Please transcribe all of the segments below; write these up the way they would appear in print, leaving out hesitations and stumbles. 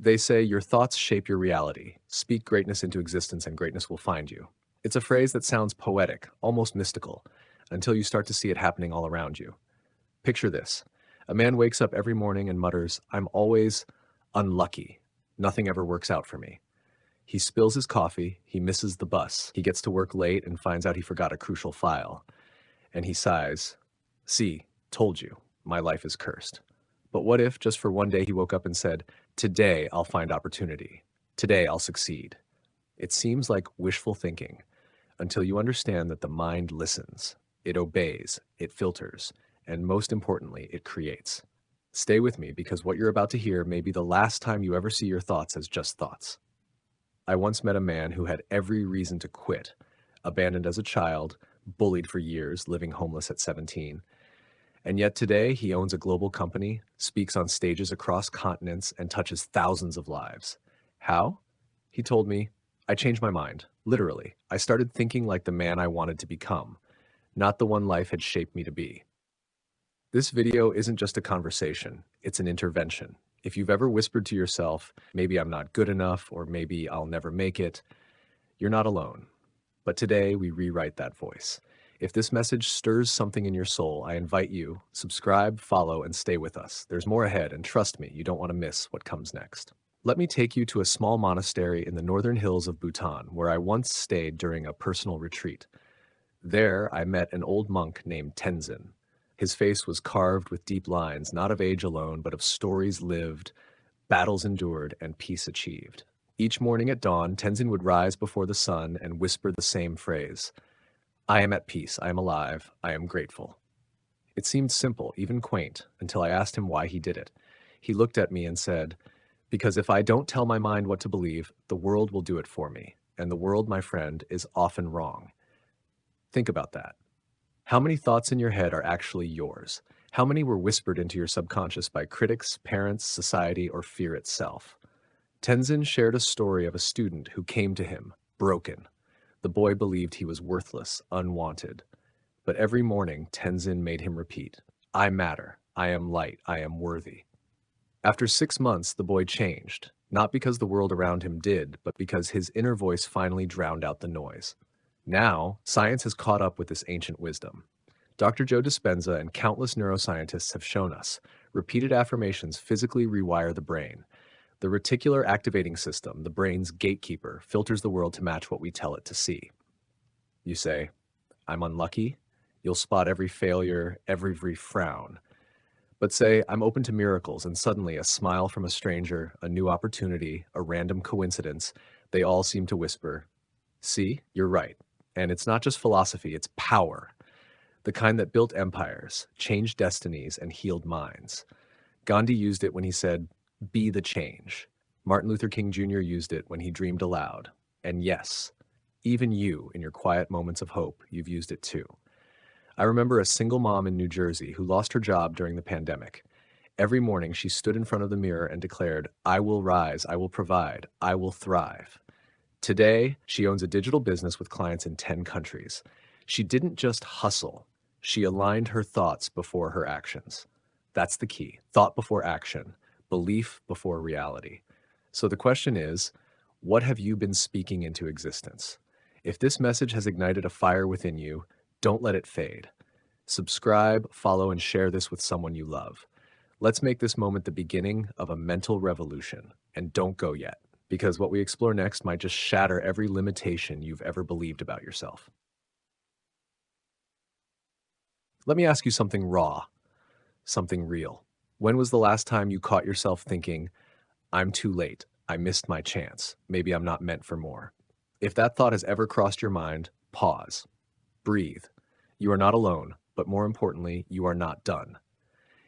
They say your thoughts shape your reality. Speak greatness into existence and greatness will find you. It's a phrase that sounds poetic, almost mystical, until you start to see it happening all around you. Picture this. A man wakes up every morning and mutters, "I'm always unlucky. Nothing ever works out for me." He spills his coffee, he misses the bus, he gets to work late and finds out he forgot a crucial file. And he sighs, "See, told you, my life is cursed." But what if, just for one day, he woke up and said, "Today I'll find opportunity. Today I'll succeed." It seems like wishful thinking until you understand that the mind listens, it obeys, it filters, and most importantly, it creates. Stay with me because what you're about to hear may be the last time you ever see your thoughts as just thoughts. I once met a man who had every reason to quit, abandoned as a child, bullied for years, living homeless at 17. And yet today he owns a global company, speaks on stages across continents, and touches thousands of lives. How? He told me, "I changed my mind. Literally. I started thinking like the man I wanted to become, not the one life had shaped me to be." This video isn't just a conversation, it's an intervention. If you've ever whispered to yourself, "Maybe I'm not good enough," or "Maybe I'll never make it," you're not alone. But today we rewrite that voice. If this message stirs something in your soul, I invite you, subscribe, follow, and stay with us. There's more ahead, and trust me, you don't want to miss what comes next. Let me take you to a small monastery in the northern hills of Bhutan, where I once stayed during a personal retreat. There, I met an old monk named Tenzin. His face was carved with deep lines, not of age alone, but of stories lived, battles endured, and peace achieved. Each morning at dawn, Tenzin would rise before the sun and whisper the same phrase, "I am at peace, I am alive, I am grateful." It seemed simple, even quaint, until I asked him why he did it. He looked at me and said, "Because if I don't tell my mind what to believe, the world will do it for me. And the world, my friend, is often wrong." Think about that. How many thoughts in your head are actually yours? How many were whispered into your subconscious by critics, parents, society, or fear itself? Tenzin shared a story of a student who came to him, broken. The boy believed he was worthless, unwanted. But every morning, Tenzin made him repeat, "I matter, I am light, I am worthy." After 6 months, the boy changed, not because the world around him did, but because his inner voice finally drowned out the noise. Now, science has caught up with this ancient wisdom. Dr. Joe Dispenza and countless neuroscientists have shown us repeated affirmations physically rewire the brain. The reticular activating system, the brain's gatekeeper, filters the world to match what we tell it to see. You say, "I'm unlucky." You'll spot every failure, every frown. But say, "I'm open to miracles," and suddenly a smile from a stranger, a new opportunity, a random coincidence, they all seem to whisper, "See, you're right." And it's not just philosophy, it's power. The kind that built empires, changed destinies, and healed minds. Gandhi used it when he said, "Be the change." Martin Luther King Jr. used it when he dreamed aloud. And yes, even you, in your quiet moments of hope, you've used it too. I remember a single mom in New Jersey who lost her job during the pandemic. Every morning she stood in front of the mirror and declared, "I will rise, I will provide, I will thrive." Today, she owns a digital business with clients in 10 countries. She didn't just hustle, she aligned her thoughts before her actions. That's the key. Thought before action, belief before reality. So the question is, what have you been speaking into existence? If this message has ignited a fire within you, don't let it fade. Subscribe, follow, and share this with someone you love. Let's make this moment the beginning of a mental revolution. And don't go yet, because what we explore next might just shatter every limitation you've ever believed about yourself. Let me ask you something raw, something real. When was the last time you caught yourself thinking, "I'm too late, I missed my chance, maybe I'm not meant for more"? If that thought has ever crossed your mind, pause. Breathe. You are not alone, but more importantly, you are not done.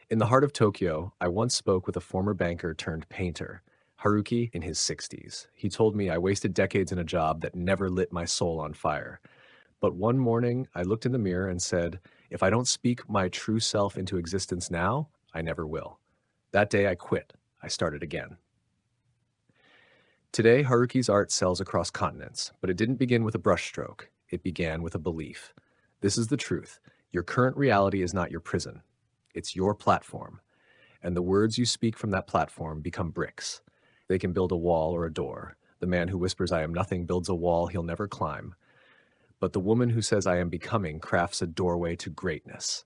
In the heart of Tokyo, I once spoke with a former banker turned painter, Haruki, in his 60s. He told me I wasted decades in a job that never lit my soul on fire. But one morning, I looked in the mirror and said, "If I don't speak my true self into existence now, I never will." That day I quit. I started again. Today, Haruki's art sells across continents, but it didn't begin with a brushstroke. It began with a belief. This is the truth. Your current reality is not your prison. It's your platform. And the words you speak from that platform become bricks. They can build a wall or a door. The man who whispers, I am nothing, builds a wall he'll never climb. But the woman who says, I am becoming, crafts a doorway to greatness.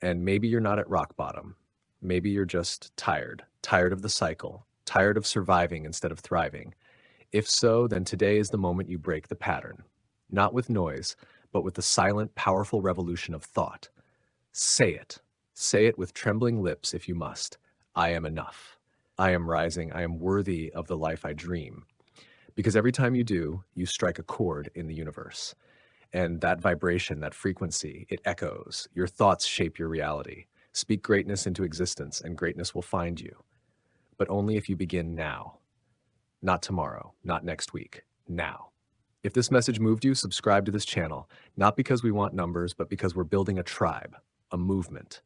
And maybe you're not at rock bottom. Maybe you're just tired of the cycle, tired of surviving instead of thriving. If so, then today is the moment you break the pattern. Not with noise, but with the silent, powerful revolution of thought. Say it. Say it with trembling lips if you must. I am enough. I am rising. I am worthy of the life I dream. Because every time you do, you strike a chord in the universe. And that vibration, that frequency, it echoes. Your thoughts shape your reality. Speak greatness into existence, and greatness will find you. But only if you begin now. Not tomorrow, not next week, now. If this message moved you, subscribe to this channel, not because we want numbers, but because we're building a tribe, a movement,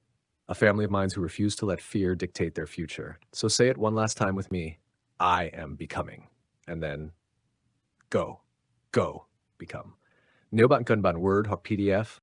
a family of minds who refuse to let fear dictate their future. So say it one last time with me. I am becoming. And then go, become. Neoban Kanban Word or PDF.